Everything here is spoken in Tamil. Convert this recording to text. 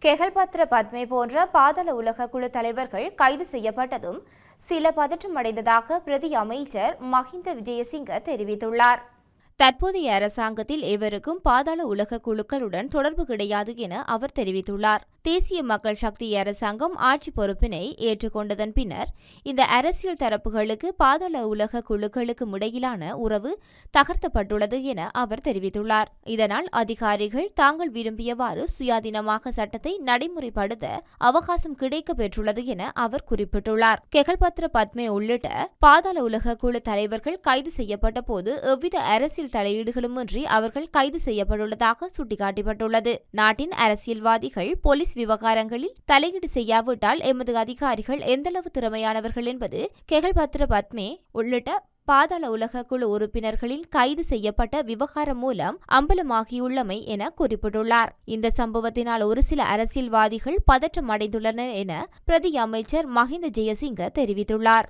கெஹல்பத்ர பத்மே போன்ற பாதாள உலக குழு தலைவர்கள் கைது செய்யப்பட்டதும் சில பதற்றமடைந்ததாக பிரதி அமைச்சர் மஹிந்த விஜயசிங்க தெரிவித்துள்ளார். தற்போதைய அரசாங்கத்தில் எவருக்கும் பாதாள உலக குழுக்களுடன் தொடர்பு கிடையாது என அவர் தெரிவித்துள்ளார். தேசிய மக்கள் சக்தி அரசாங்கம் ஆட்சி பொறுப்பினை ஏற்றுக்கொண்டதன் பின்னர் இந்த அரசியல் தரப்புகளுக்கு பாதாள உலக குழுக்களுக்கும் இடையிலான உறவு தகர்த்தப்பட்டுள்ளது என அவர் தெரிவித்துள்ளார். இதனால் அதிகாரிகள் தாங்கள் விரும்பியவாறு சுயாதீனமாக சட்டத்தை நடைமுறைப்படுத்த அவகாசம் கிடைக்க பெற்றுள்ளது என அவர் குறிப்பிட்டுள்ளார். கெஹல்பத்ர பத்மே உள்ளிட்ட பாதாள உலக குழு தலைவர்கள் கைது செய்யப்பட்ட போது எவ்வித அரசியல் தலையீடுகளுமின்றி அவர்கள் கைது செய்யப்பட்டுள்ளதாக சுட்டிக்காட்டப்பட்டுள்ளது. நாட்டின் அரசியல்வாதிகள் போலீஸ் விவகாரங்களில் தலையீடு செய்யாவிட்டால் எமது அதிகாரிகள் எந்தளவு திறமையானவர்கள் என்பது கெஹல்பத்ர பத்மே உள்ளிட்ட பாதாள உலக குழு உறுப்பினர்களில் கைது செய்யப்பட்ட விவகாரம் மூலம் அம்பலமாகியுள்ளமை என குறிப்பிட்டுள்ளார். இந்த சம்பவத்தினால் ஒரு சில அரசியல்வாதிகள் பதற்றம் அடைந்துள்ளனர் என பிரதி அமைச்சர் மஹிந்த ஜெயசிங்க தெரிவித்துள்ளார்.